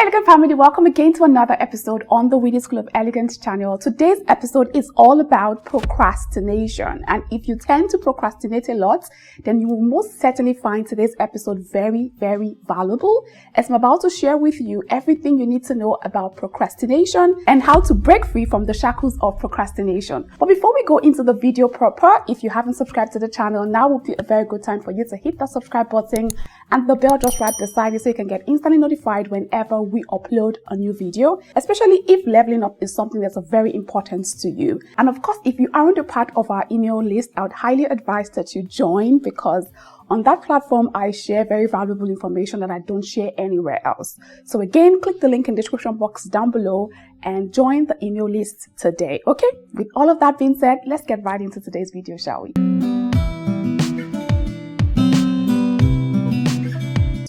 Elegant family, welcome again to another episode on the Winnie School of Elegance channel. Today's episode is all about procrastination, and if you tend to procrastinate a lot, then you will most certainly find today's episode very, very valuable, as I'm about to share with you everything you need to know about procrastination and how to break free from the shackles of procrastination. But before we go into the video proper, if you haven't subscribed to the channel, now would be a very good time for you to hit that subscribe button and the bell just right beside you so you can get instantly notified whenever we upload a new video, especially if leveling up is something that's of very importance to you. And of course, if you aren't a part of our email list, I would highly advise that you join, because on that platform, I share very valuable information that I don't share anywhere else. So again, click the link in the description box down below and join the email list today. Okay, with all of that being said, let's get right into today's video, shall we?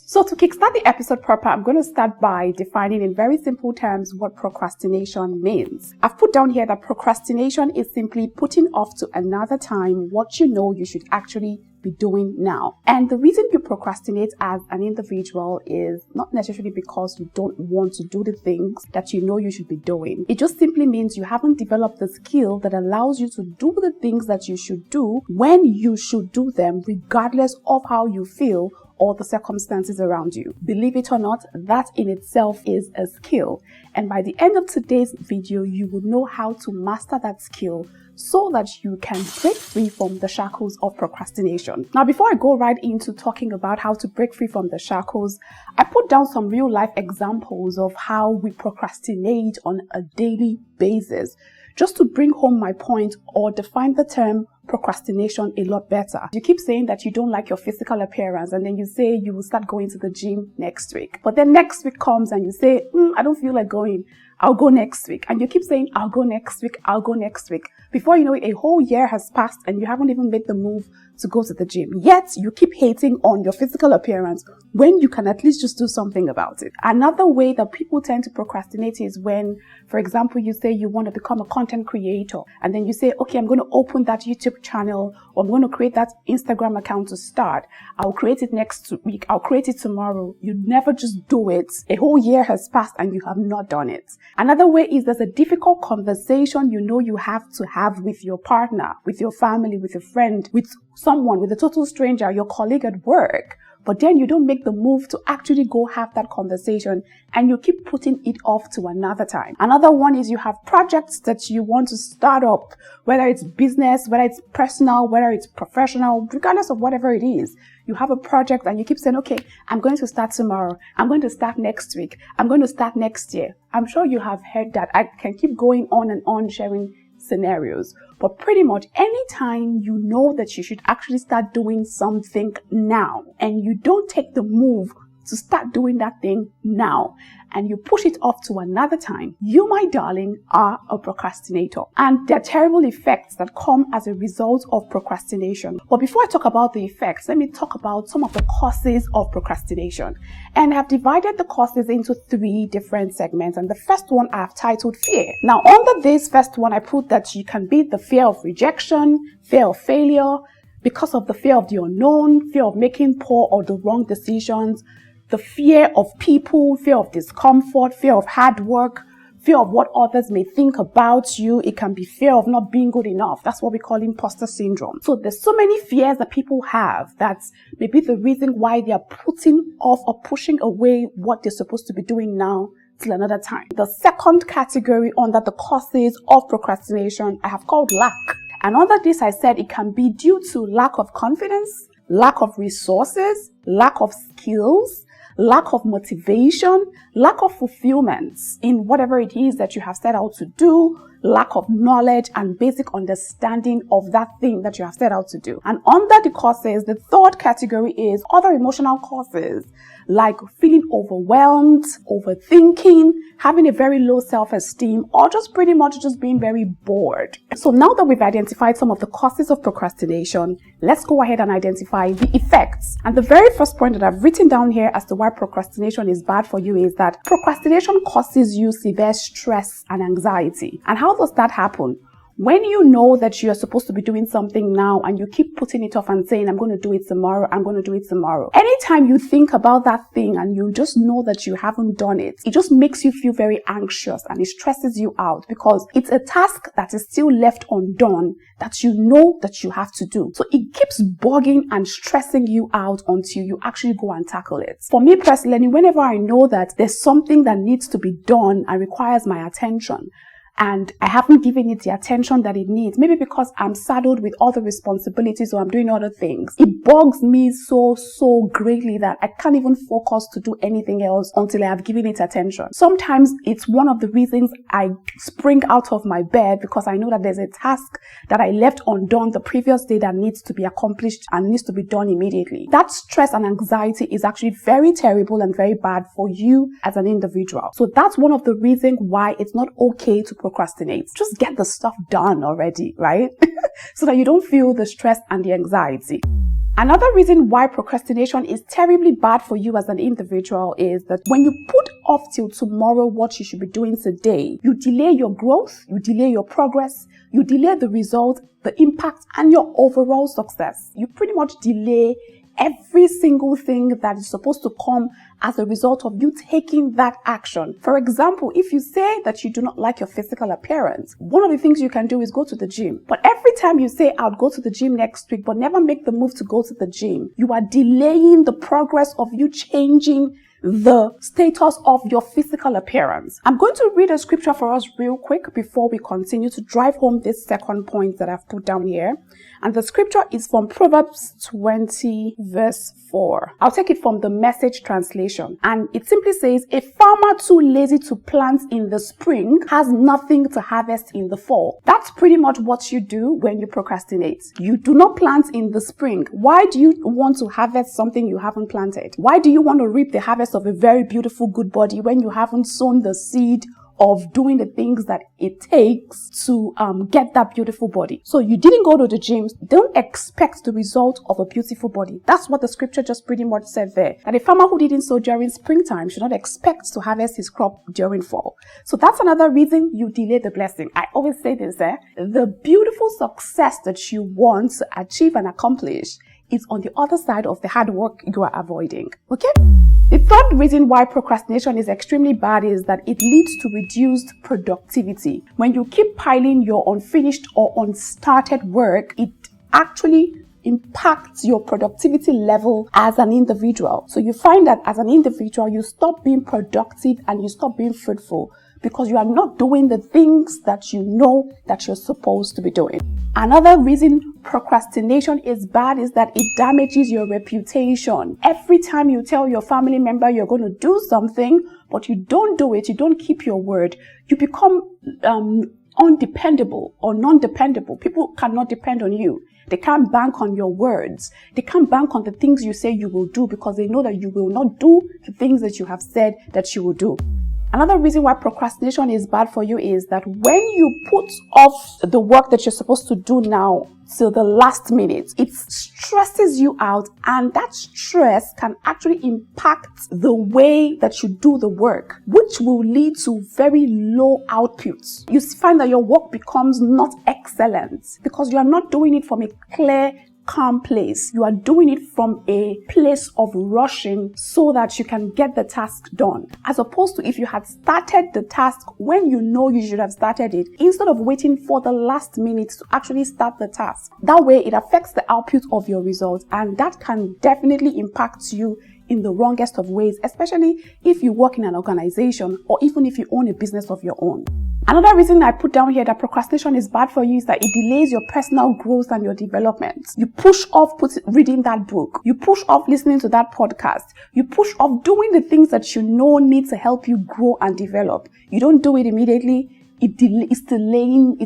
So to kickstart the episode proper, I'm going to start by defining in very simple terms what procrastination means. I've put down here that procrastination is simply putting off to another time what you know you should actually be doing now. And the reason you procrastinate as an individual is not necessarily because you don't want to do the things that you know you should be doing. It just simply means you haven't developed the skill that allows you to do the things that you should do when you should do them, regardless of how you feel or the circumstances around you. Believe it or not, that in itself is a skill. And by the end of today's video, you will know how to master that skill so that you can break free from the shackles of procrastination. Now, before I go right into talking about how to break free from the shackles, I put down some real life examples of how we procrastinate on a daily basis, just to bring home my point or define the term procrastination a lot better. You keep saying that you don't like your physical appearance, and then you say you will start going to the gym next week. But then next week comes and you say, I don't feel like going. I'll go next week. And you keep saying, I'll go next week. I'll go next week. Before you know it, a whole year has passed and you haven't even made the move to go to the gym. Yet you keep hating on your physical appearance when you can at least just do something about it. Another way that people tend to procrastinate is when, for example, you say you want to become a content creator, and then you say, okay, I'm going to open that YouTube channel, or I'm going to create that Instagram account to start. I'll create it next week. I'll create it tomorrow. You never just do it. A whole year has passed and you have not done it. Another way is there's a difficult conversation you know you have to have with your partner, with your family, with a friend, with someone, with a total stranger, your colleague at work. But then you don't make the move to actually go have that conversation, and you keep putting it off to another time. Another one is you have projects that you want to start up, whether it's business, whether it's personal, whether it's professional, regardless of whatever it is. You have a project and you keep saying, okay, I'm going to start tomorrow. I'm going to start next week. I'm going to start next year. I'm sure you have heard that. I can keep going on and on sharing scenarios, but pretty much anytime you know that you should actually start doing something now and you don't take the move to start doing that thing now, and you push it off to another time, you, my darling, are a procrastinator. And there are terrible effects that come as a result of procrastination. But before I talk about the effects, let me talk about some of the causes of procrastination. And I've divided the causes into 3 different segments. And the first one I've titled fear. Now, under this first one, I put that you can be the fear of rejection, fear of failure, because of the fear of the unknown, fear of making poor or the wrong decisions, the fear of people, fear of discomfort, fear of hard work, fear of what others may think about you. It can be fear of not being good enough. That's what we call imposter syndrome. So there's so many fears that people have that's maybe the reason why they are putting off or pushing away what they're supposed to be doing now till another time. The second category under the causes of procrastination I have called lack. And under this, I said it can be due to lack of confidence, lack of resources, lack of skills, lack of motivation, lack of fulfillment in whatever it is that you have set out to do, lack of knowledge and basic understanding of that thing that you have set out to do. And under the causes, the third category is other emotional causes, like feeling overwhelmed, overthinking, having a very low self-esteem, or just pretty much just being very bored. So now that we've identified some of the causes of procrastination, let's go ahead and identify the effects. And the very first point that I've written down here as to why procrastination is bad for you is that procrastination causes you severe stress and anxiety. And how does that happen? When you know that you are supposed to be doing something now and you keep putting it off and saying, I'm going to do it tomorrow, I'm going to do it tomorrow. Anytime you think about that thing and you just know that you haven't done it, it just makes you feel very anxious and it stresses you out because it's a task that is still left undone that you know that you have to do. So it keeps bugging and stressing you out until you actually go and tackle it. For me personally, whenever I know that there's something that needs to be done and requires my attention, and I haven't given it the attention that it needs, maybe because I'm saddled with other responsibilities or I'm doing other things, it bugs me so greatly that I can't even focus to do anything else until I have given it attention. Sometimes it's one of the reasons I spring out of my bed because I know that there's a task that I left undone the previous day that needs to be accomplished and needs to be done immediately. That stress and anxiety is actually very terrible and very bad for you as an individual. So that's one of the reasons why it's not okay to procrastinate. Just get the stuff done already, right? So that you don't feel the stress and the anxiety. Another reason why procrastination is terribly bad for you as an individual is that when you put off till tomorrow what you should be doing today, you delay your growth, you delay your progress, you delay the result, the impact, and your overall success. You pretty much delay every single thing that is supposed to come as a result of you taking that action. For example, if you say that you do not like your physical appearance, one of the things you can do is go to the gym. But every time you say, I'll go to the gym next week, but never make the move to go to the gym, you are delaying the progress of you changing the status of your physical appearance. I'm going to read a scripture for us real quick before we continue to drive home this second point that I've put down here. And the scripture is from Proverbs 20 verse 4. I'll take it from the Message translation. And it simply says, a farmer too lazy to plant in the spring has nothing to harvest in the fall. That's pretty much what you do when you procrastinate. You do not plant in the spring. Why do you want to harvest something you haven't planted? Why do you want to reap the harvest of a very beautiful good body when you haven't sown the seed of doing the things that it takes to get that beautiful body? So you didn't go to the gym. Don't expect the result of a beautiful body. That's what the scripture just pretty much said there. That a farmer who didn't sow during springtime should not expect to harvest his crop during fall. So that's another reason you delay the blessing. I always say this, the beautiful success that you want to achieve and accomplish is on the other side of the hard work you are avoiding. Okay? The third reason why procrastination is extremely bad is that it leads to reduced productivity. When you keep piling your unfinished or unstarted work, it actually impacts your productivity level as an individual. So you find that as an individual, you stop being productive and you stop being fruitful because you are not doing the things that you know that you're supposed to be doing. Another reason procrastination is bad is that it damages your reputation. Every time you tell your family member you're going to do something, but you don't do it, you don't keep your word, you become undependable or non-dependable. People cannot depend on you. They can't bank on your words. They can't bank on the things you say you will do because they know that you will not do the things that you have said that you will do. Another reason why procrastination is bad for you is that when you put off the work that you're supposed to do now till the last minute, it stresses you out, and that stress can actually impact the way that you do the work, which will lead to very low outputs. You find that your work becomes not excellent because you are not doing it from a clear, calm place. You are doing it from a place of rushing so that you can get the task done. As opposed to if you had started the task when you know you should have started it, instead of waiting for the last minute to actually start the task. That way it affects the output of your results, and that can definitely impact you in the wrongest of ways, especially if you work in an organization or even if you own a business of your own. Another reason I put down here that procrastination is bad for you is that it delays your personal growth and your development. You push off reading that book. You push off listening to that podcast. You push off doing the things that you know need to help you grow and develop. You don't do it immediately. It's delaying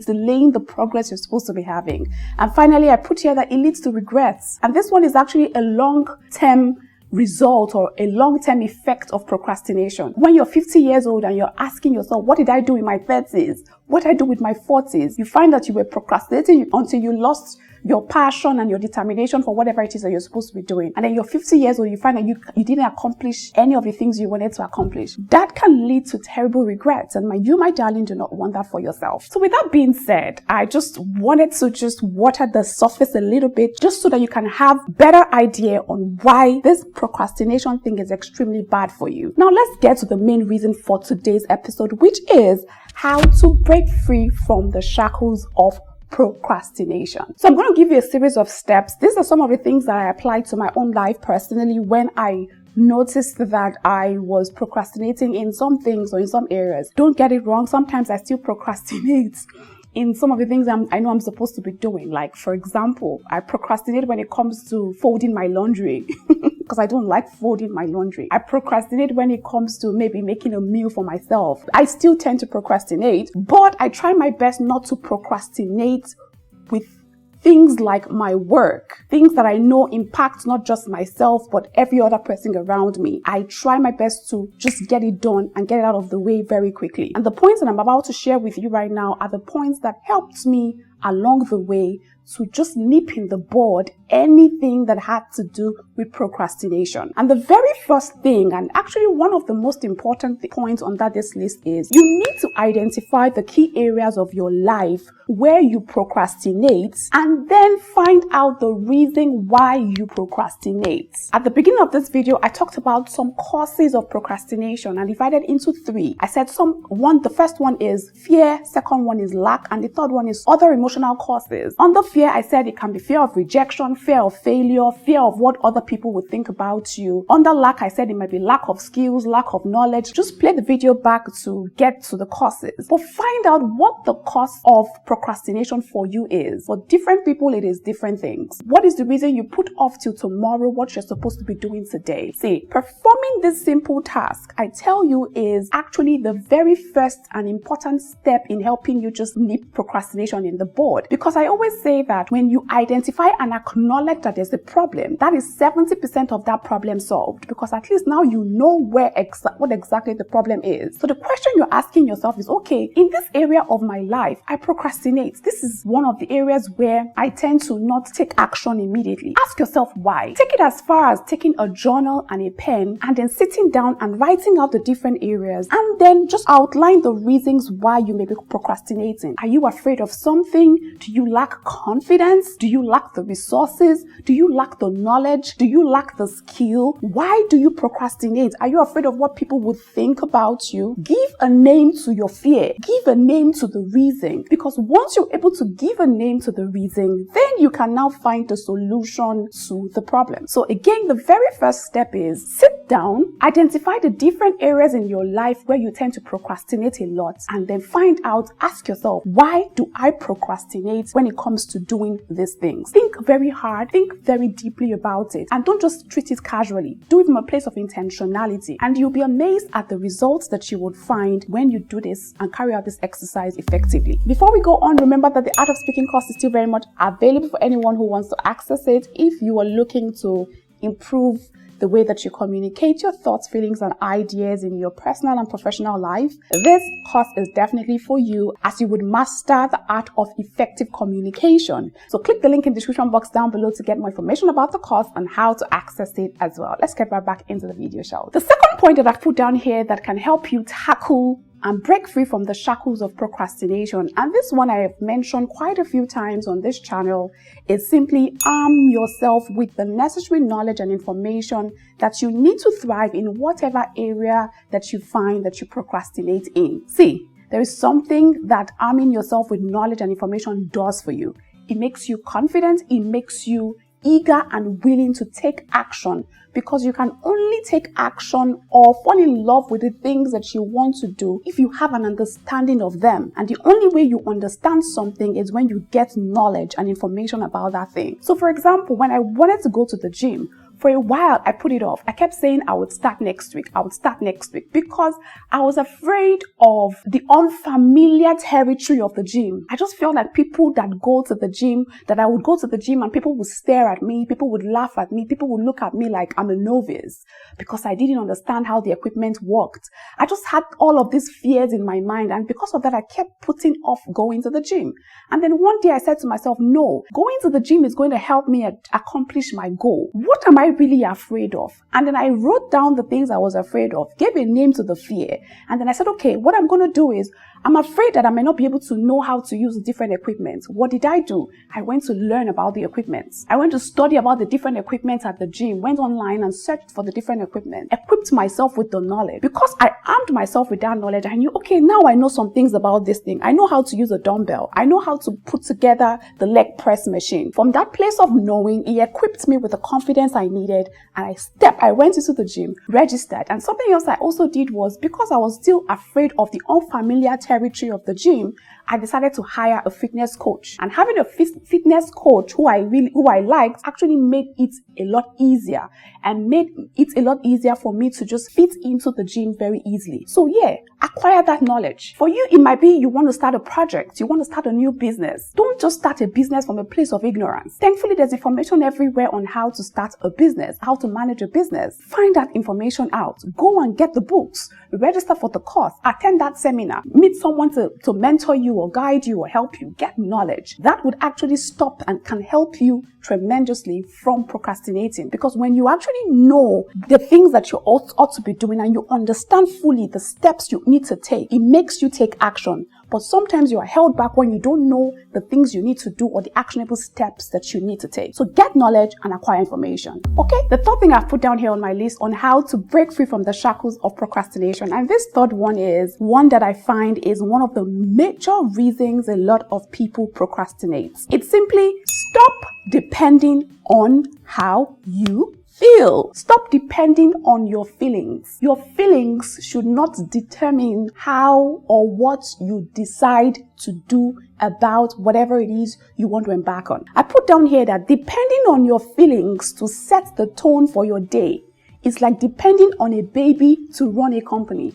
the progress you're supposed to be having. And finally, I put here that it leads to regrets. And this one is actually a long-term result or a long-term effect of procrastination. When you're 50 years old and you're asking yourself, what did I do in my 30s? What did I do with my 40s? You find that you were procrastinating until you lost your passion and your determination for whatever it is that you're supposed to be doing. And then you're 50 years old, you find that you didn't accomplish any of the things you wanted to accomplish. That can lead to terrible regrets. And my darling, do not want that for yourself. So with that being said, I just wanted to just water the surface a little bit, just so that you can have better idea on why this procrastination thing is extremely bad for you. Now let's get to the main reason for today's episode, which is how to break free from the shackles of procrastination. So I'm going to give you a series of steps. These are some of the things that I applied to my own life personally when I noticed that I was procrastinating in some things or in some areas. Don't get it wrong. Sometimes I still procrastinate in some of the things I know I'm supposed to be doing. Like, for example, I procrastinate when it comes to folding my laundry because I don't like folding my laundry. I procrastinate when it comes to maybe making a meal for myself. I still tend to procrastinate, but I try my best not to procrastinate with things like my work, things that I know impact not just myself, but every other person around me. I try my best to just get it done and get it out of the way very quickly. And the points that I'm about to share with you right now are the points that helped me along the way to just nip in the bud anything that had to do with procrastination. And the very first thing, and actually one of the most important points on this list, is you need to identify the key areas of your life where you procrastinate and then find out the reason why you procrastinate. At the beginning of this video, I talked about some causes of procrastination and divided into three. I said the first one is fear, second one is lack, and the third one is other emotional causes. Under fear, I said it can be fear of rejection, fear of failure, fear of what other people would think about you. Under lack, I said it might be lack of skills, lack of knowledge. Just play the video back to get to the causes. But find out what the cause of procrastination for you is. For different people, it is different things. What is the reason you put off till tomorrow what you're supposed to be doing today? See, performing this simple task, I tell you, is actually the very first and important step in helping you just nip procrastination in the bud. Because I always say that when you identify and acknowledge that there's a problem, that is 70% of that problem solved, because at least now you know what exactly the problem is. So the question you're asking yourself is, okay, in this area of my life, I procrastinate. This is one of the areas where I tend to not take action immediately. Ask yourself why. Take it as far as taking a journal and a pen and then sitting down and writing out the different areas and then just outline the reasons why you may be procrastinating. Are you afraid of something? Do you lack confidence? Do you lack the resources? Do you lack the knowledge? Do you lack the skill? Why do you procrastinate? Are you afraid of what people would think about you? Give a name to your fear. Give a name to the reason. Because once you're able to give a name to the reason, then you can now find the solution to the problem. So again, the very first step is sit down, identify the different areas in your life where you tend to procrastinate a lot, and then ask yourself, why do I procrastinate when it comes to doing these things? Think very hard, think very deeply about it, and don't just treat it casually. Do it from a place of intentionality, and you'll be amazed at the results that you would find when you do this and carry out this exercise effectively. Before we go on, remember that the Art of Speaking course is still very much available for anyone who wants to access it. If you are looking to improve the way that you communicate your thoughts, feelings, and ideas in your personal and professional life, this course is definitely for you, as you would master the art of effective communication. So click the link in the description box down below to get more information about the course and how to access it as well. Let's get right back into the video, shall we? The second point that I've put down here that can help you tackle and break free from the shackles of procrastination, and this one I have mentioned quite a few times on this channel, is simply arm yourself with the necessary knowledge and information that you need to thrive in whatever area that you find that you procrastinate in. See, there is something that arming yourself with knowledge and information does for you. It makes you confident, it makes you eager and willing to take action, because you can only take action or fall in love with the things that you want to do if you have an understanding of them. And the only way you understand something is when you get knowledge and information about that thing. So for example, when I wanted to go to the gym, For a while, I put it off. I kept saying I would start next week. I would start next week because I was afraid of the unfamiliar territory of the gym. I just felt like people that go to the gym, that I would go to the gym and people would stare at me, people would laugh at me, people would look at me like I'm a novice because I didn't understand how the equipment worked. I just had all of these fears in my mind, and because of that, I kept putting off going to the gym. And then one day I said to myself, no, going to the gym is going to help me accomplish my goal. What am I really afraid of? And then I wrote down the things I was afraid of, gave a name to the fear. And then I said, okay, what I'm going to do is, I'm afraid that I may not be able to know how to use different equipment. What did I do? I went to learn about the equipment. I went to study about the different equipment at the gym, went online and searched for the different equipment, equipped myself with the knowledge. Because I armed myself with that knowledge, I knew, okay, now I know some things about this thing. I know how to use a dumbbell. I know how to put together the leg press machine. From that place of knowing, it equipped me with the confidence I needed, and I went into the gym, registered. And something else I also did was, because I was still afraid of the unfamiliar territory of the gym, I decided to hire a fitness coach. And having a fitness coach who I liked actually made it a lot easier, and made it a lot easier for me to just fit into the gym very easily. So yeah, acquire that knowledge. For you, it might be you want to start a project, you want to start a new business. Don't just start a business from a place of ignorance. Thankfully, there's information everywhere on how to start a business, how to manage a business. Find that information out. Go and get the books, register for the course, attend that seminar, meet someone to mentor you or guide you or help you get knowledge. That would actually stop and can help you tremendously from procrastinating. Because when you actually know the things that you ought to be doing and you understand fully the steps you need to take, it makes you take action. But sometimes you are held back when you don't know the things you need to do or the actionable steps that you need to take. So get knowledge and acquire information. Okay, the third thing I've put down here on my list on how to break free from the shackles of procrastination. And this third one is one that I find is one of the major reasons a lot of people procrastinate. It's simply stop depending on how you feel. Stop depending on your feelings. Your feelings should not determine how or what you decide to do about whatever it is you want to embark on. I put down here that depending on your feelings to set the tone for your day is like depending on a baby to run a company.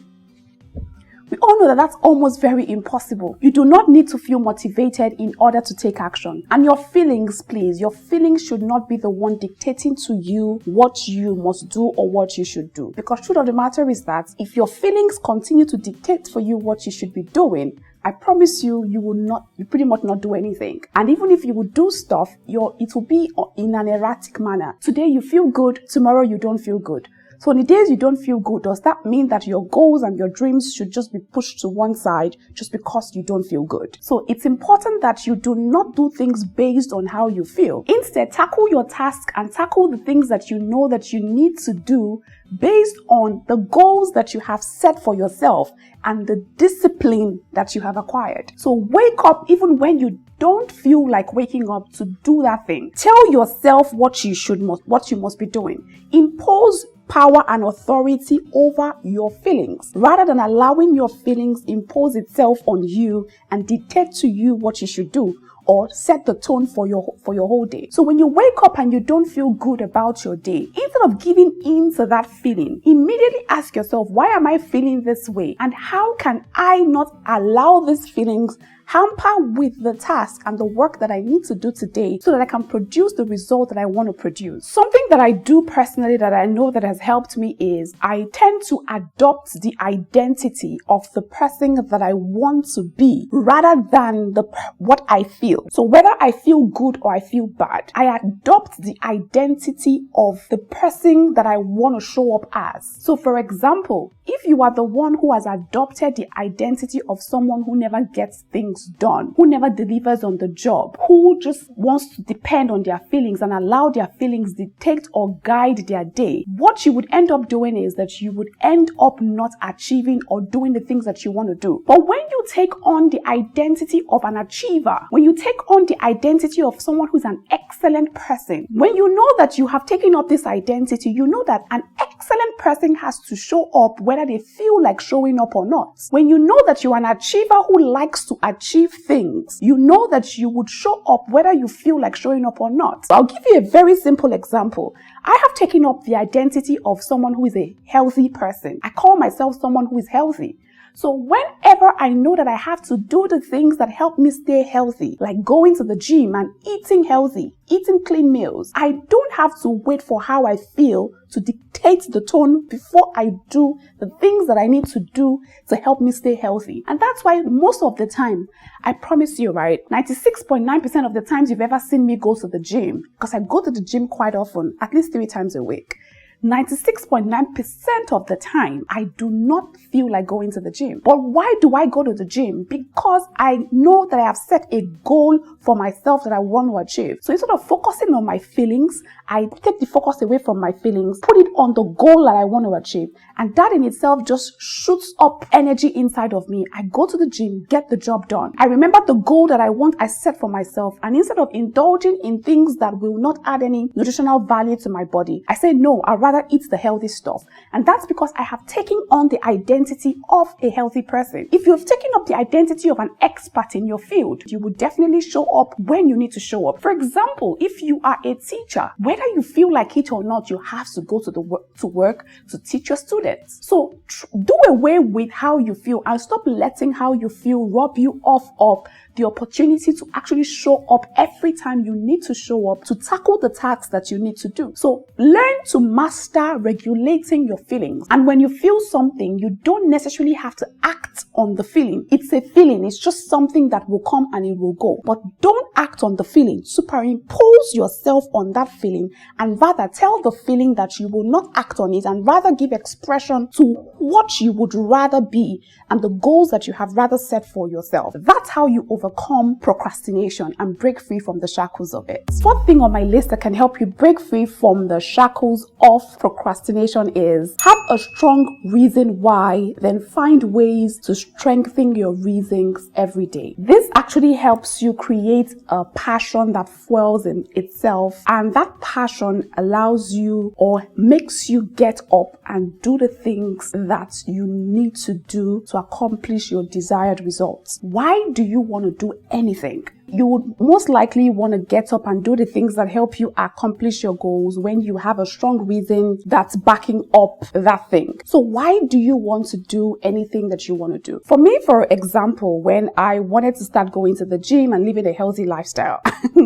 We all know that that's almost very impossible. You do not need to feel motivated in order to take action. And your feelings, please, your feelings should not be the one dictating to you what you must do or what you should do. Because truth of the matter is that if your feelings continue to dictate for you what you should be doing, I promise you, you pretty much not do anything. And even if you would do stuff, it will be in an erratic manner. Today you feel good, tomorrow you don't feel good. So on the days you don't feel good, does that mean that your goals and your dreams should just be pushed to one side just because you don't feel good? So it's important that you do not do things based on how you feel. Instead, tackle your task and tackle the things that you know that you need to do based on the goals that you have set for yourself and the discipline that you have acquired. So wake up even when you don't feel like waking up to do that thing. Tell yourself what you must be doing. Impose power and authority over your feelings rather than allowing your feelings impose itself on you and dictate to you what you should do or set the tone for your whole day. So when you wake up and you don't feel good about your day, instead of giving in to that feeling, immediately ask yourself, why am I feeling this way? And how can I not allow these feelings hamper with the task and the work that I need to do today so that I can produce the result that I want to produce? Something that I do personally that I know that has helped me is I tend to adopt the identity of the person that I want to be rather than what I feel. So whether I feel good or I feel bad, I adopt the identity of the person that I want to show up as. So for example, if you are the one who has adopted the identity of someone who never gets things done, who never delivers on the job, who just wants to depend on their feelings and allow their feelings dictate or guide their day, what you would end up doing is that you would end up not achieving or doing the things that you want to do. But when you take on the identity of an achiever, when you take on the identity of someone who's an excellent person. When you know that you have taken up this identity, you know that an excellent person has to show up whether they feel like showing up or not. When you know that you're an achiever who likes to achieve things, you know that you would show up whether you feel like showing up or not. I'll give you a very simple example. I have taken up the identity of someone who is a healthy person. I call myself someone who is healthy. So whenever I know that I have to do the things that help me stay healthy, like going to the gym and eating healthy, eating clean meals, I don't have to wait for how I feel to dictate the tone before I do the things that I need to do to help me stay healthy. And that's why most of the time, I promise you, right, 96.9% of the times you've ever seen me go to the gym, because I go to the gym quite often, at least 3 times a week. 96.9% of the time, I do not feel like going to the gym. But why do I go to the gym? Because I know that I have set a goal for myself that I want to achieve. So instead of focusing on my feelings, I take the focus away from my feelings, put it on the goal that I want to achieve. And that in itself just shoots up energy inside of me. I go to the gym, get the job done. I remember the goal that I set for myself. And instead of indulging in things that will not add any nutritional value to my body, I say, no, I'd rather eat the healthy stuff. And that's because I have taken on the identity of a healthy person. If you've taken up the identity of an expert in your field, you will definitely show up when you need to show up. For example, if you are a teacher, whether you feel like it or not, you have to go to work to teach your students. So do away with how you feel and stop letting how you feel rob you off of the opportunity to actually show up every time you need to show up to tackle the tasks that you need to do. So learn to master regulating your feelings. And when you feel something, you don't necessarily have to act on the feeling. It's a feeling. It's just something that will come and it will go. But don't act on the feeling. Superimpose yourself on that feeling and rather tell the feeling that you will not act on it and rather give expression to what you would rather be and the goals that you have rather set for yourself. That's how you overcome procrastination and break free from the shackles of it. Fourth thing on my list that can help you break free from the shackles of procrastination is have a strong reason why, then find ways to strengthen your reasons every day. This actually helps you create a passion that fuels in itself, and that passion allows you or makes you get up and do the things that you need to do to accomplish your desired results. Why do you want to do anything? You would most likely want to get up and do the things that help you accomplish your goals when you have a strong reason that's backing up that thing. So why do you want to do anything that you want to do? For me, for example, when I wanted to start going to the gym and living a healthy lifestyle,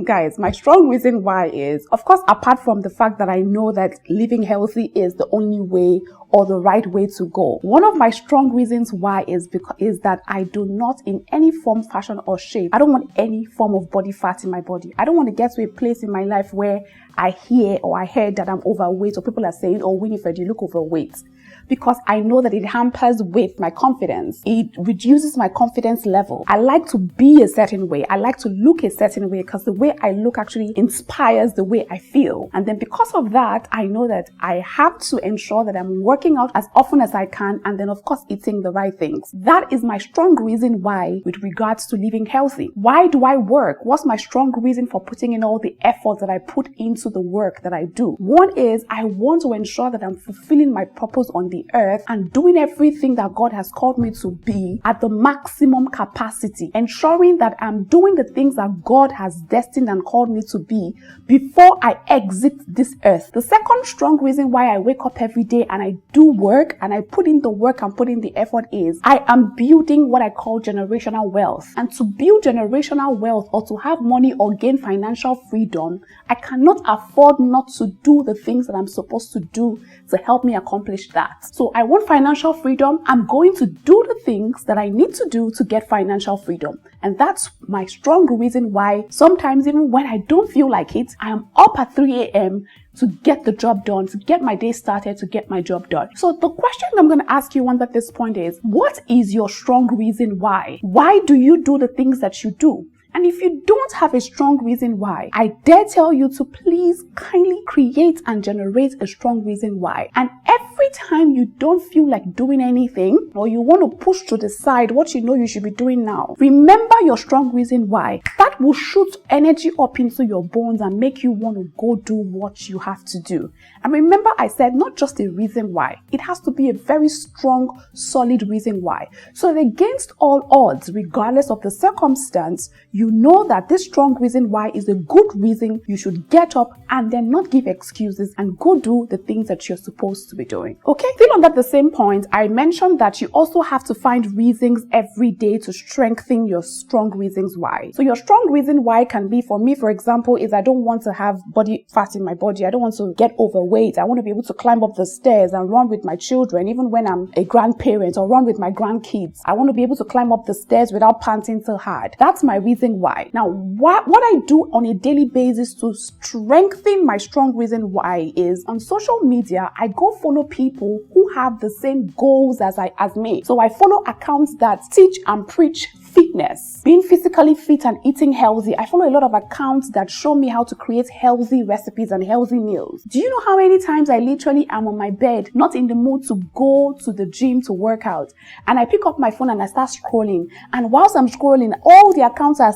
guys, my strong reason why is, of course, apart from the fact that I know that living healthy is the only way or the right way to go. One of my strong reasons why is that I do not in any form, fashion or shape, I don't want any form of body fat in my body. I don't want to get to a place in my life where I hear or I heard that I'm overweight or people are saying, oh, Winifred, you look overweight. Because I know that it hampers with my confidence. It reduces my confidence level. I like to be a certain way. I like to look a certain way because the way I look actually inspires the way I feel. And then because of that, I know that I have to ensure that I'm working out as often as I can and then of course eating the right things. That is my strong reason why with regards to living healthy. Why do I work? What's my strong reason for putting in all the effort that I put into the work that I do? One is I want to ensure that I'm fulfilling my purpose on the earth and doing everything that God has called me to be at the maximum capacity, ensuring that I'm doing the things that God has destined and called me to be before I exit this earth. The second strong reason why I wake up every day and I do work and I put in the work and put in the effort is I am building what I call generational wealth. And to build generational wealth or to have money or gain financial freedom, I cannot afford not to do the things that I'm supposed to do to help me accomplish that. So I want financial freedom. I'm going to do the things that I need to do to get financial freedom. And that's my strong reason why sometimes even when I don't feel like it, I am up at 3 a.m. to get the job done, to get my day started, to get my job done. So the question I'm going to ask you at this point is, what is your strong reason why? Why do you do the things that you do? And if you don't have a strong reason why, I dare tell you to please kindly create and generate a strong reason why. And every every time you don't feel like doing anything, or you want to push to the side what you know you should be doing now, remember your strong reason why. That will shoot energy up into your bones and make you want to go do what you have to do. And remember, I said not just a reason why. It has to be a very strong, solid reason why. So that against all odds, regardless of the circumstance, you know that this strong reason why is a good reason you should get up and then not give excuses and go do the things that you're supposed to be doing. Okay? Still on that the same point, I mentioned that you also have to find reasons every day to strengthen your strong reasons why. So your strong reason why can be, for me, for example, is I don't want to have body fat in my body. I don't want to get overweight. I want to be able to climb up the stairs and run with my children, even when I'm a grandparent, or run with my grandkids. I want to be able to climb up the stairs without panting so hard. That's my reason why. Now, what I do on a daily basis to strengthen my strong reason why is on social media, I go follow people who have the same goals as me. So I follow accounts that teach and preach fitness, being physically fit and eating healthy. I follow a lot of accounts that show me how to create healthy recipes and healthy meals. Do you know how many times I literally am on my bed, not in the mood to go to the gym to work out, and I pick up my phone and I start scrolling, and whilst I'm scrolling, all the accounts I'm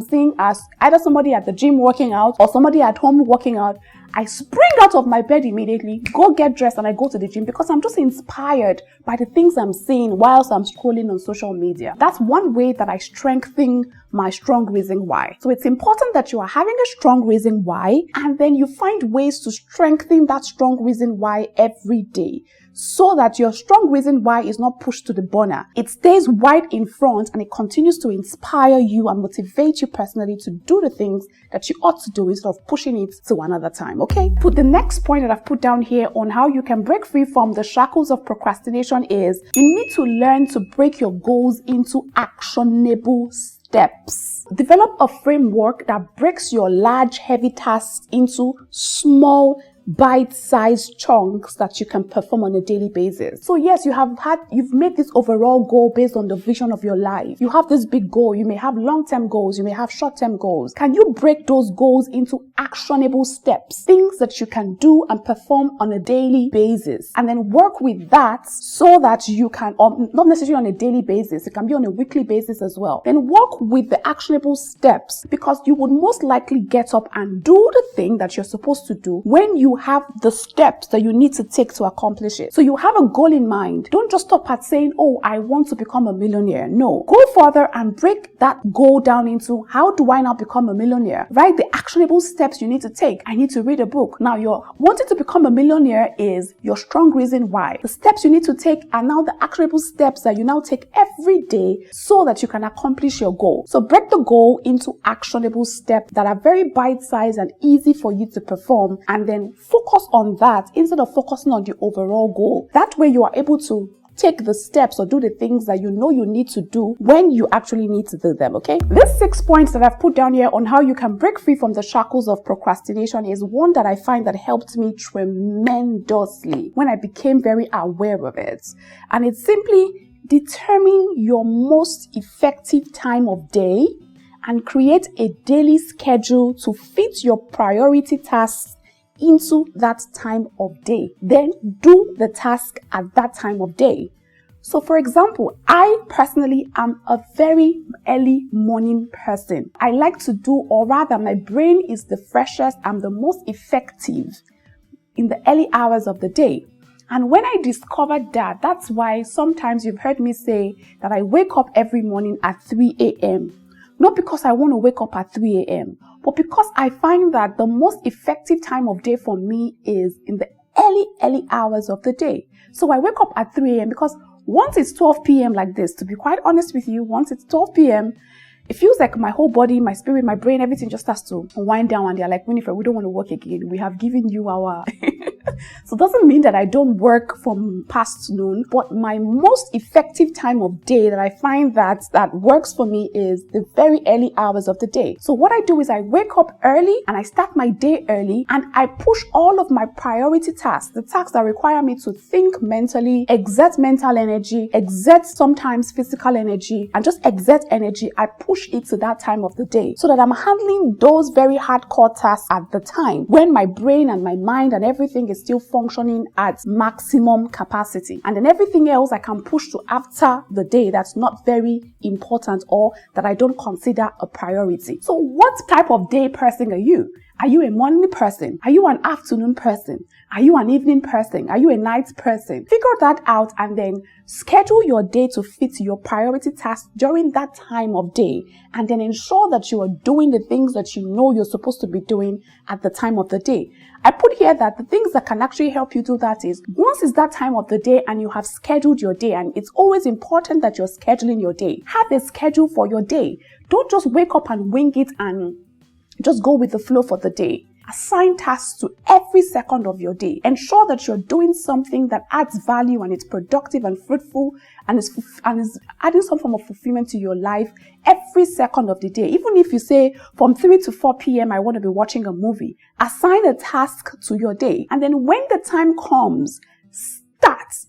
seeing as either somebody at the gym working out or somebody at home working out. I spring out of my bed immediately, go get dressed, and I go to the gym because I'm just inspired by the things I'm seeing whilst I'm scrolling on social media. That's one way that I strengthen my strong reason why. So it's important that you are having a strong reason why, and then you find ways to strengthen that strong reason why every day, so that your strong reason why is not pushed to the burner. It stays wide in front and it continues to inspire you and motivate you personally to do the things that you ought to do instead of pushing it to another time, okay? Put the next point that I've put down here on how you can break free from the shackles of procrastination is you need to learn to break your goals into actionable steps. Develop a framework that breaks your large, heavy tasks into small, bite-sized chunks that you can perform on a daily basis. So yes, you've made this overall goal based on the vision of your life. You have this big goal. You may have long-term goals. You may have short-term goals. Can you break those goals into actionable steps? Things that you can do and perform on a daily basis, and then work with that so that you can, not necessarily on a daily basis, it can be on a weekly basis as well. Then work with the actionable steps, because you would most likely get up and do the thing that you're supposed to do when you have the steps that you need to take to accomplish it. So you have a goal in mind. Don't just stop at saying, oh, I want to become a millionaire. No, go further and break that goal down into, how do I now become a millionaire? Write the actionable steps you need to take. I need to read a book. Now, your wanting to become a millionaire is your strong reason why. The steps you need to take are now the actionable steps that you now take every day so that you can accomplish your goal. So break the goal into actionable steps that are very bite-sized and easy for you to perform, and then focus on that instead of focusing on the overall goal. That way you are able to take the steps or do the things that you know you need to do when you actually need to do them, okay? These 6 points that I've put down here on how you can break free from the shackles of procrastination is one that I find that helped me tremendously when I became very aware of it. And it's simply determine your most effective time of day and create a daily schedule to fit your priority tasks into that time of day. Then do the task at that time of day. So for example, I personally am a very early morning person. I like to do, or rather my brain is the freshest and the most effective in the early hours of the day. And when I discovered that, that's why sometimes you've heard me say that I wake up every morning at 3 a.m. Not because I want to wake up at 3 a.m., but because I find that the most effective time of day for me is in the early hours of the day. So I wake up at 3 a.m. because once it's 12 p.m. like this, to be quite honest with you, once it's 12 p.m., it feels like my whole body, my spirit, my brain, everything just starts to wind down, and they're like, Winifred, we don't want to work again. We have given you our... So it doesn't mean that I don't work from past noon, but my most effective time of day that I find that works for me is the very early hours of the day. So what I do is I wake up early and I start my day early, and I push all of my priority tasks, the tasks that require me to think mentally, exert mental energy, exert sometimes physical energy, and just exert energy. I push push it to that time of the day so that I'm handling those very hardcore tasks at the time when my brain and my mind and everything is still functioning at maximum capacity. And then everything else I can push to after the day that's not very important or that I don't consider a priority. So what type of day person are you? Are you a morning person? Are you an afternoon person? Are you an evening person? Are you a night person? Figure that out and then schedule your day to fit your priority tasks during that time of day, and then ensure that you are doing the things that you know you're supposed to be doing at the time of the day. I put here that the things that can actually help you do that is, once it's that time of the day and you have scheduled your day, and it's always important that you're scheduling your day. Have a schedule for your day. Don't just wake up and wing it and just go with the flow for the day. Assign tasks to every second of your day. Ensure that you're doing something that adds value and it's productive and fruitful and is adding some form of fulfillment to your life every second of the day. Even if you say from 3 to 4 p.m. I want to be watching a movie, assign a task to your day. And then when the time comes,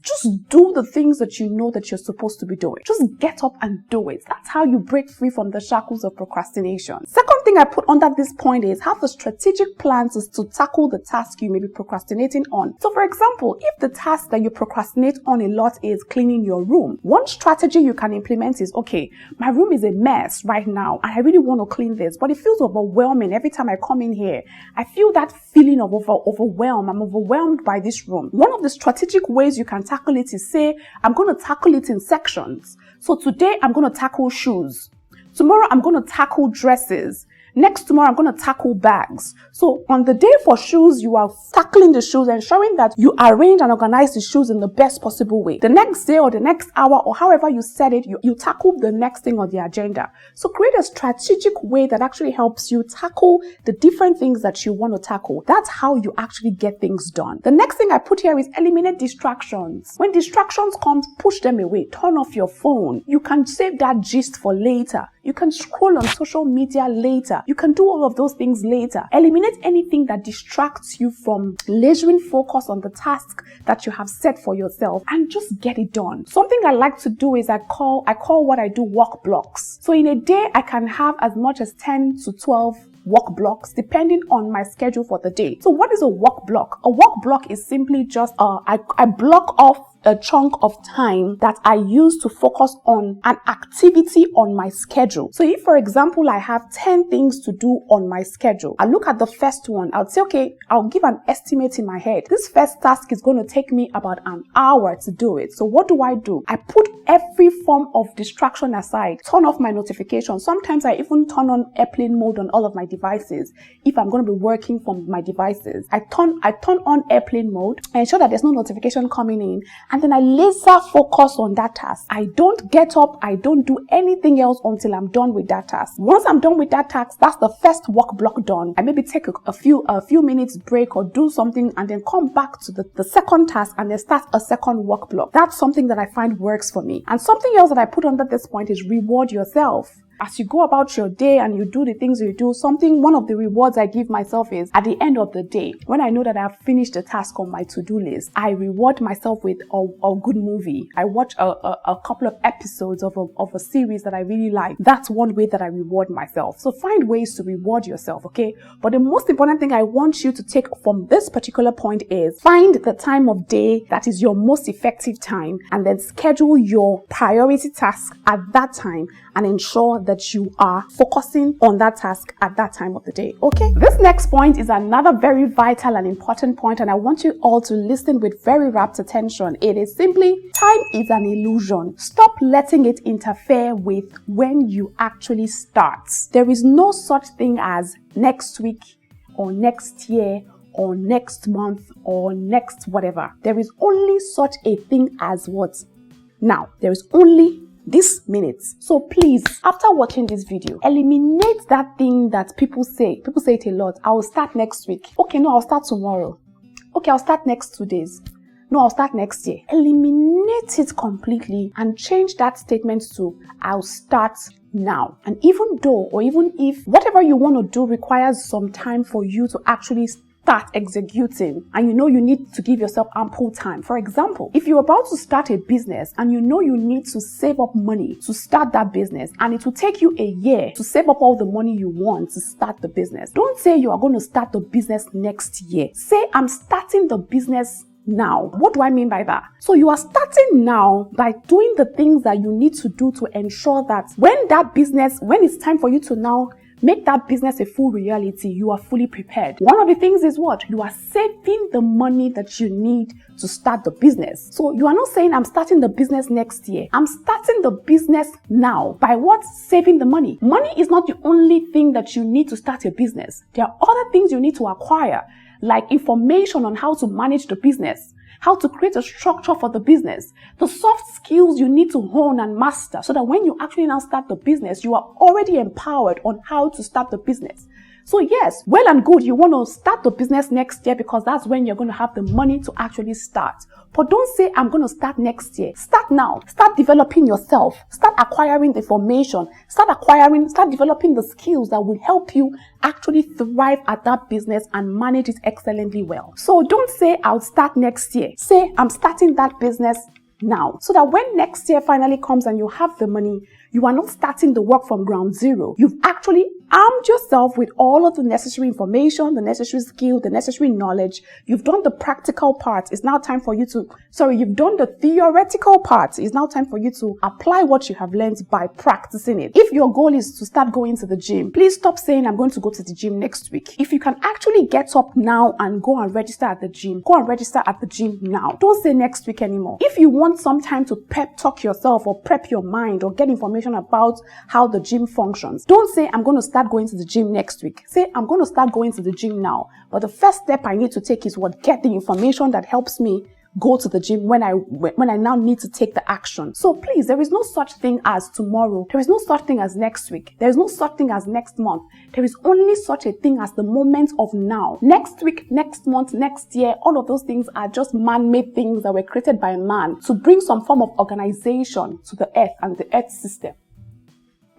just do the things that you know that you're supposed to be doing. Just get up and do it. That's how you break free from the shackles of procrastination. Second thing I put under this point is have the strategic plans to tackle the task you may be procrastinating on. So for example, if the task that you procrastinate on a lot is cleaning your room, one strategy you can implement is, okay, my room is a mess right now and I really want to clean this, but it feels overwhelming every time I come in here. I feel that feeling of overwhelm. I'm overwhelmed by this room. One of the strategic ways you can tackle it is, say, I'm going to tackle it in sections. So today I'm going to tackle shoes. Tomorrow I'm going to tackle dresses. Next tomorrow, I'm going to tackle bags. So on the day for shoes, you are tackling the shoes, ensuring that you arrange and organize the shoes in the best possible way. The next day or the next hour or however you set it, you tackle the next thing on the agenda. So create a strategic way that actually helps you tackle the different things that you want to tackle. That's how you actually get things done. The next thing I put here is eliminate distractions. When distractions come, push them away. Turn off your phone. You can save that gist for later. You can scroll on social media later. You can do all of those things later. Eliminate anything that distracts you from lasering focus on the task that you have set for yourself and just get it done. Something I like to do is I call what I do work blocks. So in a day, I can have as much as 10 to 12 work blocks depending on my schedule for the day. So what is a work block? A work block is simply just I block off a chunk of time that I use to focus on an activity on my schedule. So if, for example, I have 10 things to do on my schedule, I look at the first one, I'll say, okay, I'll give an estimate in my head. This first task is going to take me about an hour to do it. So what do? I put every form of distraction aside, turn off my notifications. Sometimes I even turn on airplane mode on all of my devices. If I'm going to be working from my devices, I turn on airplane mode and ensure that there's no notification coming in. And then I laser focus on that task. I don't get up. I don't do anything else until I'm done with that task. Once I'm done with that task, that's the first work block done. I maybe take a few minutes break or do something and then come back to the second task and then start a second work block. That's something that I find works for me. And something else that I put under this point is reward yourself. As you go about your day and you do the things you do, one of the rewards I give myself is at the end of the day, when I know that I've finished the task on my to-do list, I reward myself with a good movie. I watch a couple of episodes of a series that I really like. That's one way that I reward myself. So find ways to reward yourself, okay? But the most important thing I want you to take from this particular point is find the time of day that is your most effective time and then schedule your priority task at that time and ensure that you are focusing on that task at that time of the day. Okay, this next point is another very vital and important point, and I want you all to listen with very rapt attention. It is simply, time is an illusion. Stop letting it interfere with when you actually start. There is no such thing as next week or next year or next month or next whatever. There is only such a thing as what? Now, there is only this minute. So please, after watching this video, eliminate that thing that people say. People say it a lot. I will start next week. Okay, no, I'll start tomorrow. Okay, I'll start next 2 days. No, I'll start next year. Eliminate it completely and change that statement to I'll start now. And even if whatever you want to do requires some time for you to actually start executing and you know you need to give yourself ample time. For example, if you're about to start a business and you know you need to save up money to start that business and it will take you a year to save up all the money you want to start the business, don't say you are going to start the business next year. Say, I'm starting the business now. What do I mean by that? So you are starting now by doing the things that you need to do to ensure that when it's time for you to now make that business a full reality, you are fully prepared. One of the things is what? You are saving the money that you need to start the business. So you are not saying I'm starting the business next year. I'm starting the business now. By what? Saving the money. Money is not the only thing that you need to start a business. There are other things you need to acquire, like information on how to manage the business, how to create a structure for the business, the soft skills you need to hone and master so that when you actually now start the business, you are already empowered on how to start the business. So yes, well and good, you want to start the business next year because that's when you're going to have the money to actually start. But don't say, I'm going to start next year. Start now. Start developing yourself. Start acquiring the information. Start developing the skills that will help you actually thrive at that business and manage it excellently well. So don't say, I'll start next year. Say, I'm starting that business now. So that when next year finally comes and you have the money, you are not starting the work from ground zero. You've actually armed yourself with all of the necessary information, the necessary skill, the necessary knowledge. You've done the practical part. It's now time for you to, you've done the theoretical part. It's now time for you to apply what you have learned by practicing it. If your goal is to start going to the gym, please stop saying I'm going to go to the gym next week. If you can actually get up now and go and register at the gym, go and register at the gym now. Don't say next week anymore. If you want some time to pep talk yourself or prep your mind or get information about how the gym functions, don't say I'm going to start going to the gym next week. Say I'm going to start going to the gym now. But the first step I need to take is what? Get the information that helps me go to the gym when I now need to take the action. So please, there is no such thing as tomorrow. There is no such thing as next week. There is no such thing as next month. There is only such a thing as the moment of now. Next week, next month, next year, all of those things are just man-made things that were created by man to bring some form of organization to the earth and the earth system.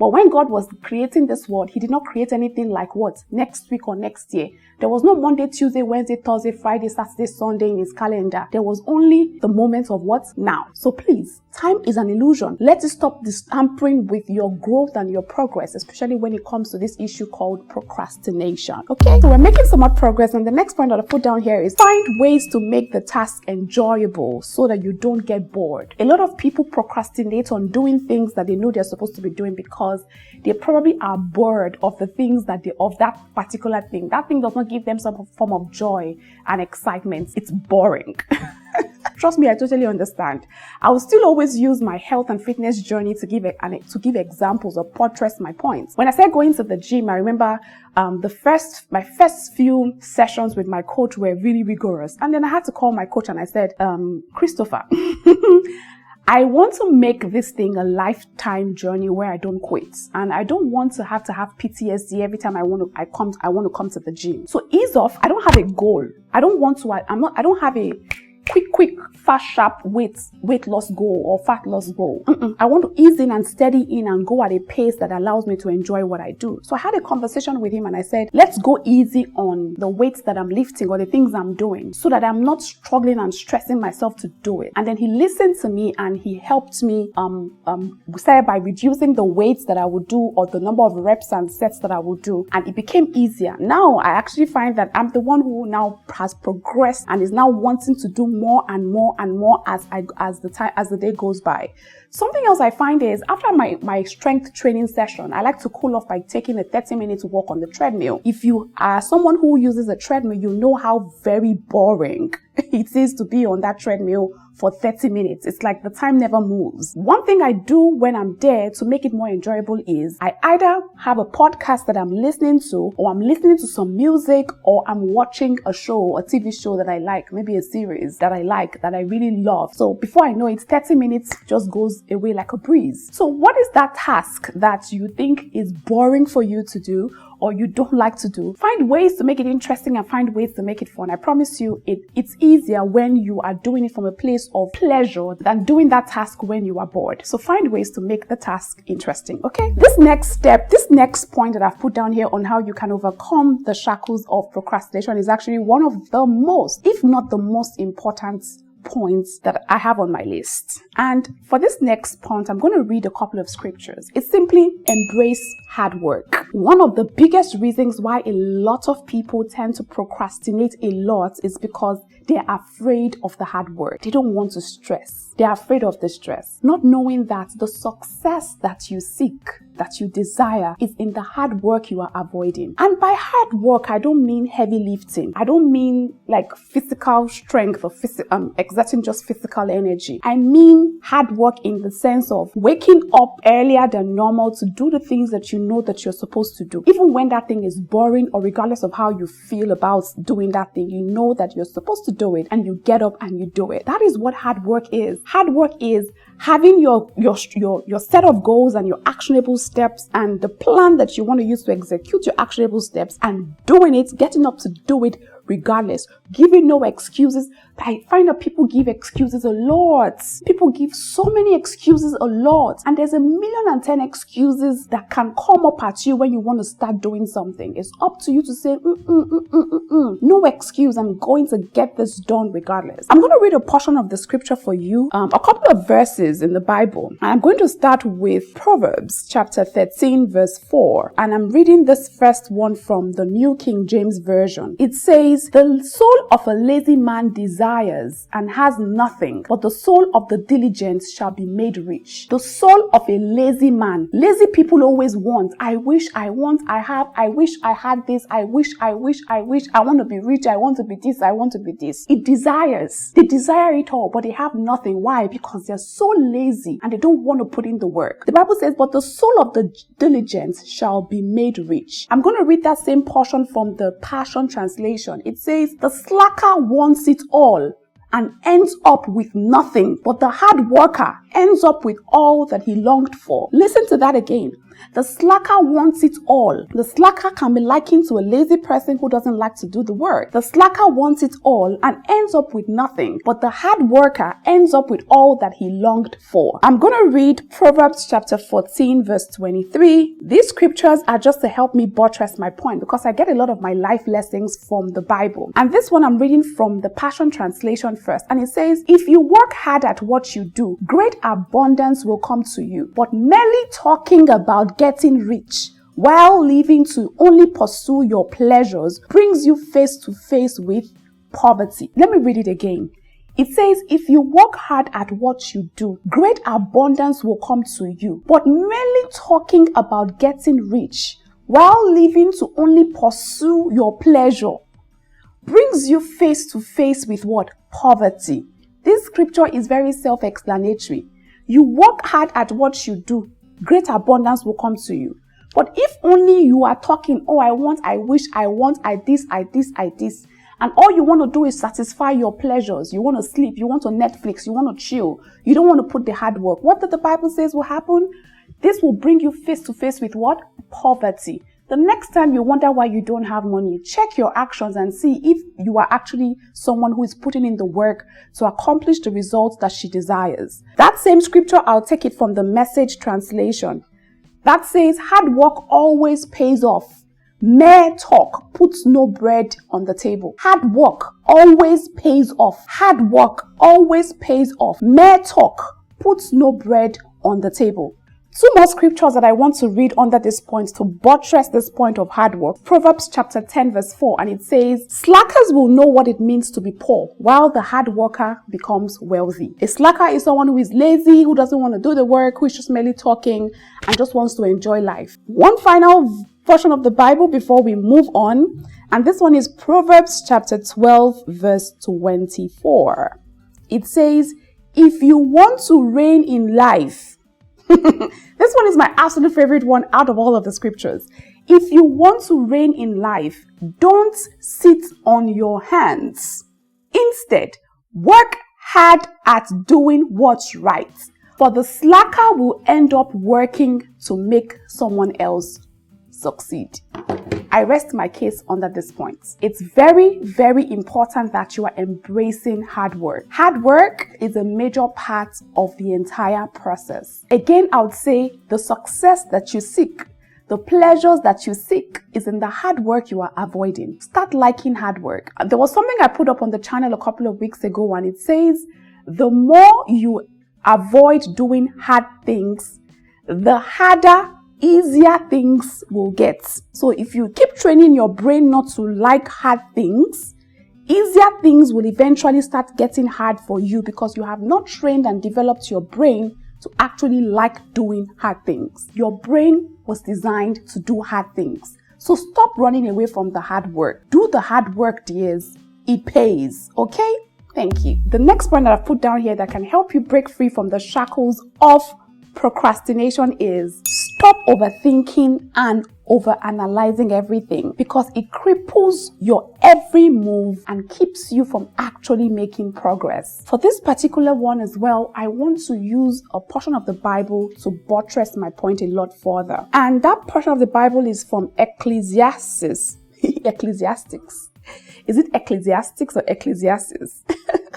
But when God was creating this world, he did not create anything like what? Next week or next year. There was no Monday, Tuesday, Wednesday, Thursday, Friday, Saturday, Sunday in his calendar. There was only the moment of what? Now. So please, time is an illusion. Let it stop tampering with your growth and your progress, especially when it comes to this issue called procrastination. Okay, so we're making some more progress. And the next point that I put down here is find ways to make the task enjoyable so that you don't get bored. A lot of people procrastinate on doing things that they know they're supposed to be doing because they probably are bored of the things of that particular thing. That thing does not give them some form of joy and excitement. It's boring. Trust me, I totally understand. I will still always use my health and fitness journey to give examples or buttress my points. When I started going to the gym, I remember my first few sessions with my coach were really rigorous. And then I had to call my coach and I said, Christopher, I want to make this thing a lifetime journey where I don't quit. And I don't want to have PTSD every time I want to come to the gym. So ease off. I don't have a goal. I don't have a quick, fast, sharp weight loss goal or fat loss goal. I want to ease in and steady in and go at a pace that allows me to enjoy what I do. So I had a conversation with him and I said, let's go easy on the weights that I'm lifting or the things I'm doing so that I'm not struggling and stressing myself to do it. And then he listened to me and he helped me, started by reducing the weights that I would do or the number of reps and sets that I would do. And it became easier. Now I actually find that I'm the one who now has progressed and is now wanting to do more and more and more as the day goes by. Something else I find is after my strength training session, I like to cool off by taking a 30-minute walk on the treadmill. If you are someone who uses a treadmill, you know how very boring it is to be on that treadmill for 30 minutes. It's like the time never moves. One thing I do when I'm there to make it more enjoyable is I either have a podcast that I'm listening to, or I'm listening to some music, or I'm watching a show, a TV show that I like, maybe a series that I like, that I really love. So before I know it, 30 minutes just goes away like a breeze. So what is that task that you think is boring for you to do or you don't like to do? Find ways to make it interesting and find ways to make it fun. I promise you, it's easier when you are doing it from a place dose of pleasure than doing that task when you are bored. So find ways to make the task interesting, okay? This next point that I've put down here on how you can overcome the shackles of procrastination is actually one of the most, if not the most important points that I have on my list. And for this next point, I'm going to read a couple of scriptures. It's simply embrace hard work. One of the biggest reasons why a lot of people tend to procrastinate a lot is because they're afraid of the hard work. They don't want to stress. They're afraid of the stress, not knowing that the success that you seek, that you desire, is in the hard work you are avoiding. And by hard work, I don't mean heavy lifting. I don't mean like physical strength or exerting just physical energy. I mean hard work in the sense of waking up earlier than normal to do the things that you know that you're supposed to do. Even when that thing is boring, or regardless of how you feel about doing that thing, you know that you're supposed to do it and you get up and you do it. That is what hard work is. Hard work is having your set of goals and your actionable steps and the plan that you want to use to execute your actionable steps and doing it, getting up to do it regardless, giving no excuses. I find that people give excuses a lot. People give so many excuses a lot. And there's 1,000,010 excuses that can come up at you when you want to start doing something. It's up to you to say, no excuse. I'm going to get this done regardless. I'm going to read a portion of the scripture for you, a couple of verses in the Bible. And I'm going to start with Proverbs chapter 13 verse 4. And I'm reading this first one from the New King James Version. It says, "The soul of a lazy man desires and has nothing, but the soul of the diligent shall be made rich." The soul of a lazy man. Lazy people always want. I wish, I want, I have, I wish I had this, I wish, I wish, I wish, I want to be rich, I want to be this, I want to be this. It desires. They desire it all, but they have nothing. Why? Because they're so lazy and they don't want to put in the work. The Bible says, "But the soul of the diligent shall be made rich." I'm going to read that same portion from the Passion Translation. It says, "The slacker wants it all and ends up with nothing, but the hard worker ends up with all that he longed for." Listen to that again. The slacker wants it all. The slacker can be likened to a lazy person who doesn't like to do the work. The slacker wants it all and ends up with nothing, but the hard worker ends up with all that he longed for. I'm going to read Proverbs chapter 14 verse 23. These scriptures are just to help me buttress my point because I get a lot of my life lessons from the Bible. And this one I'm reading from the Passion Translation first. And it says, "If you work hard at what you do, great abundance will come to you. But merely talking about getting rich while living to only pursue your pleasures brings you face to face with poverty." Let me read it again. It says, "If you work hard at what you do, great abundance will come to you. But merely talking about getting rich while living to only pursue your pleasure brings you face to face with what? Poverty." This scripture is very self-explanatory. You work hard at what you do, great abundance will come to you. But if only you are talking, "Oh, I want, I wish, I want, I this, and all you want to do is satisfy your pleasures, you want to sleep, you want to Netflix, you want to chill, you don't want to put the hard work, what did the Bible says will happen? This will bring you face to face with what? Poverty. The next time you wonder why you don't have money, check your actions and see if you are actually someone who is putting in the work to accomplish the results that she desires. That same scripture, I'll take it from the Message translation. That says, "Hard work always pays off. Mere talk puts no bread on the table." Hard work always pays off. Hard work always pays off. Mere talk puts no bread on the table. Two more scriptures that I want to read under this point to buttress this point of hard work. Proverbs chapter 10 verse 4, and it says, "Slackers will know what it means to be poor, while the hard worker becomes wealthy." A slacker is someone who is lazy, who doesn't want to do the work, who is just merely talking and just wants to enjoy life. One final portion of the Bible before we move on, and this one is Proverbs chapter 12 verse 24. It says, "If you want to reign in life," this one is my absolute favorite one out of all of the scriptures. "If you want to reign in life, don't sit on your hands. Instead, work hard at doing what's right. For the slacker will end up working to make someone else succeed. I rest my case under this point. It's very, very important that you are embracing hard work. Hard work is a major part of the entire process. Again, I would say the success that you seek, the pleasures that you seek is in the hard work you are avoiding. Start liking hard work. There was something I put up on the channel a couple of weeks ago, and it says, the more you avoid doing hard things, the harder, easier things will get. So if you keep training your brain not to like hard things, easier things will eventually start getting hard for you because you have not trained and developed your brain to actually like doing hard things. Your brain was designed to do hard things. So stop running away from the hard work. Do the hard work, dears. It pays, okay? Thank you. The next point that I've put down here that can help you break free from the shackles of procrastination is stop overthinking and overanalyzing everything, because it cripples your every move and keeps you from actually making progress. For this particular one as well, I want to use a portion of the Bible to buttress my point a lot further. And that portion of the Bible is from Ecclesiastes. Ecclesiastics. Is it Ecclesiastics or Ecclesiastes?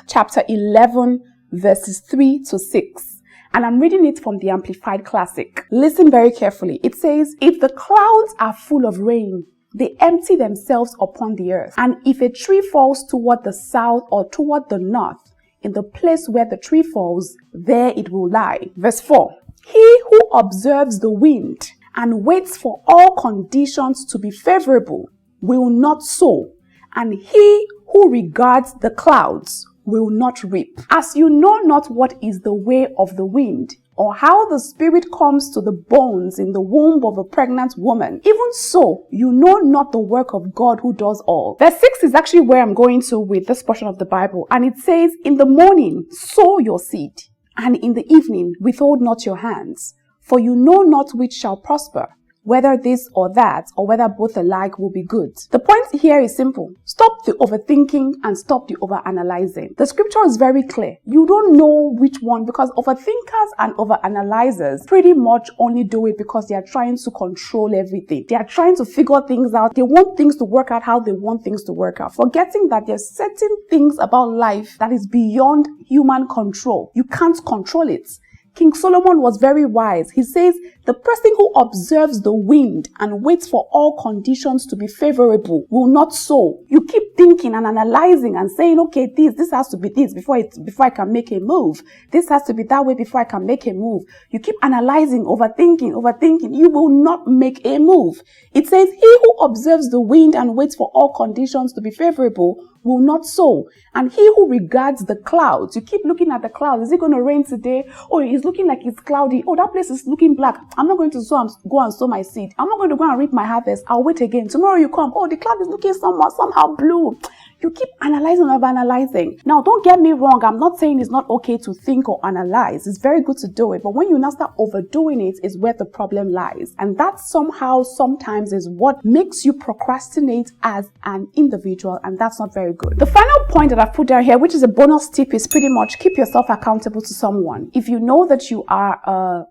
Chapter 11, verses 3 to 6. And I'm reading it from the Amplified Classic. Listen very carefully. It says, if the clouds are full of rain, they empty themselves upon the earth. And if a tree falls toward the south or toward the north, in the place where the tree falls, there it will lie. Verse 4. He who observes the wind and waits for all conditions to be favorable will not sow, and he who regards the clouds will not reap. As you know not what is the way of the wind, or how the spirit comes to the bones in the womb of a pregnant woman, even so you know not the work of God who does all. Verse 6 is actually where I'm going to with this portion of the Bible, and it says, in the morning sow your seed, and in the evening withhold not your hands, for you know not which shall prosper, whether this or that, or whether both alike will be good. The point here is simple. Stop the overthinking and stop the overanalyzing. The scripture is very clear. You don't know which one, because overthinkers and overanalyzers pretty much only do it because they are trying to control everything. They are trying to figure things out. They want things to work out how they want things to work out, forgetting that there's certain things about life that is beyond human control. You can't control it. King Solomon was very wise. He says, the person who observes the wind and waits for all conditions to be favorable will not sow. You keep thinking and analyzing and saying, okay, this has to be this before I can make a move. This has to be that way before I can make a move. You keep analyzing, overthinking. You will not make a move. It says, he who observes the wind and waits for all conditions to be favorable will not sow. And he who regards the clouds, you keep looking at the clouds. Is it going to rain today? Oh, it's looking like it's cloudy. Oh, that place is looking black. I'm not going to go and sow my seed. I'm not going to go and reap my harvest. I'll wait again. Tomorrow you come. Oh, the cloud is looking somehow blue. You keep analyzing and overanalyzing. Now, don't get me wrong. I'm not saying it's not okay to think or analyze. It's very good to do it. But when you now start overdoing it is where the problem lies. And that sometimes is what makes you procrastinate as an individual. And that's not very good. The final point that I've put down here, which is a bonus tip, is pretty much keep yourself accountable to someone. If you know that you are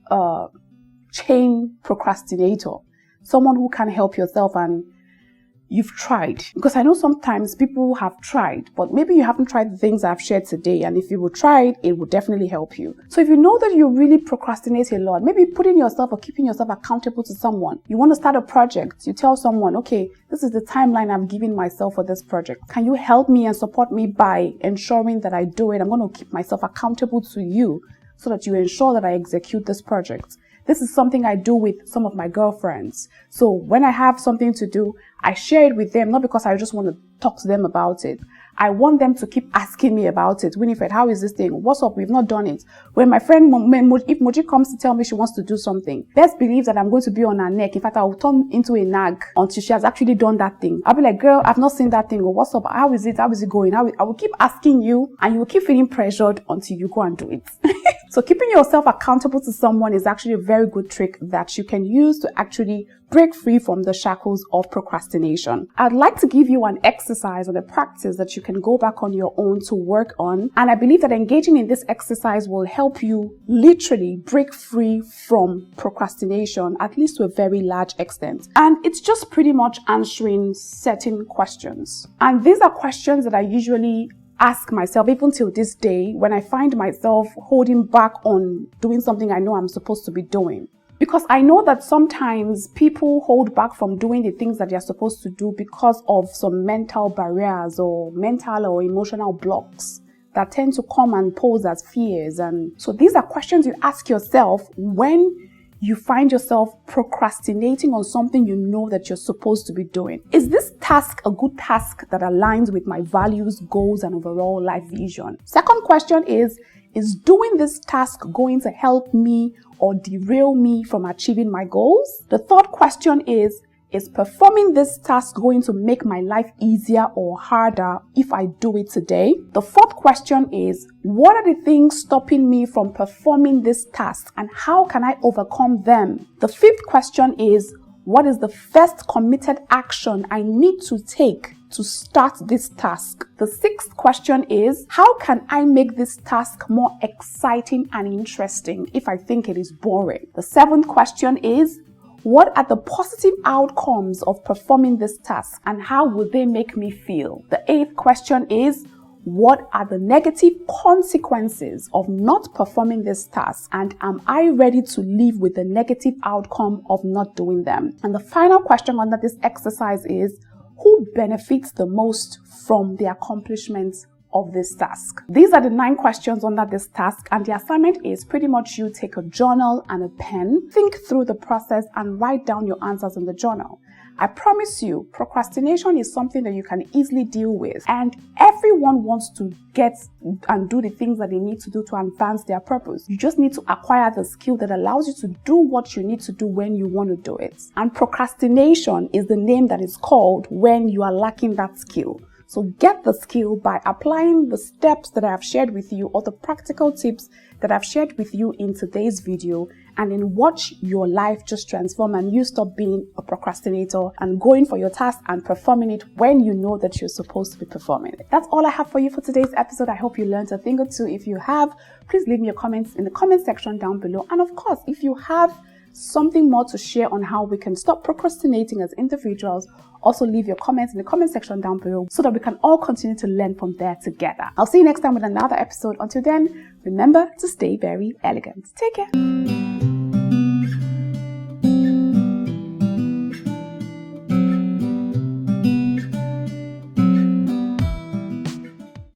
a chain procrastinator, someone who can help yourself and you've tried, because I know sometimes people have tried, but maybe you haven't tried the things I've shared today, and if you would try it, it would definitely help you. So if you know that you really procrastinate a lot, maybe putting yourself or keeping yourself accountable to someone. You want to start a project, you tell someone, okay, this is the timeline I've given myself for this project. Can you help me and support me by ensuring that I do it? I'm going to keep myself accountable to you so that you ensure that I execute this project. This is something I do with some of my girlfriends. So when I have something to do, I share it with them, not because I just want to talk to them about it. I want them to keep asking me about it. Winifred, how is this thing? What's up? We've not done it. When my friend, if Moji comes to tell me she wants to do something, best believe that I'm going to be on her neck. In fact, I'll turn into a nag until she has actually done that thing. I'll be like, girl, I've not seen that thing. Or what's up? How is it? How is it going? I will keep asking you, and you will keep feeling pressured until you go and do it. So keeping yourself accountable to someone is actually a very good trick that you can use to actually break free from the shackles of procrastination. I'd like to give you an exercise or a practice that you can go back on your own to work on. And I believe that engaging in this exercise will help you literally break free from procrastination, at least to a very large extent. And it's just pretty much answering certain questions. And these are questions that I usually ask myself even till this day when I find myself holding back on doing something I know I'm supposed to be doing. Because I know that sometimes people hold back from doing the things that they're supposed to do because of some mental barriers or mental or emotional blocks that tend to come and pose as fears. And so these are questions you ask yourself when you find yourself procrastinating on something you know that you're supposed to be doing. Is this task a good task that aligns with my values, goals, and overall life vision? Second question is doing this task going to help me or derail me from achieving my goals? The third question is performing this task going to make my life easier or harder if I do it today? The fourth question is, what are the things stopping me from performing this task and how can I overcome them? The fifth question is, what is the first committed action I need to take to start this task? The sixth question is, how can I make this task more exciting and interesting if I think it is boring? The seventh question is, what are the positive outcomes of performing this task and how will they make me feel? The eighth question is, what are the negative consequences of not performing this task and am I ready to live with the negative outcome of not doing them? And the final question under this exercise is, who benefits the most from the accomplishments of this task? These are the 9 questions under this task, and the assignment is pretty much you take a journal and a pen, think through the process and write down your answers in the journal. I promise you, procrastination is something that you can easily deal with, and everyone wants to get and do the things that they need to do to advance their purpose. You just need to acquire the skill that allows you to do what you need to do when you want to do it. And procrastination is the name that is called when you are lacking that skill. So get the skill by applying the steps that I have shared with you or the practical tips that I've shared with you in today's video, and then watch your life just transform and you stop being a procrastinator and going for your task and performing it when you know that you're supposed to be performing it. That's all I have for you for today's episode. I hope you learned a thing or two. If you have, please leave me your comments in the comment section down below. And of course, if you have something more to share on how we can stop procrastinating as individuals, also leave your comments in the comment section down below so that we can all continue to learn from there together. I'll see you next time with another episode. Until then, remember to stay very elegant. Take care.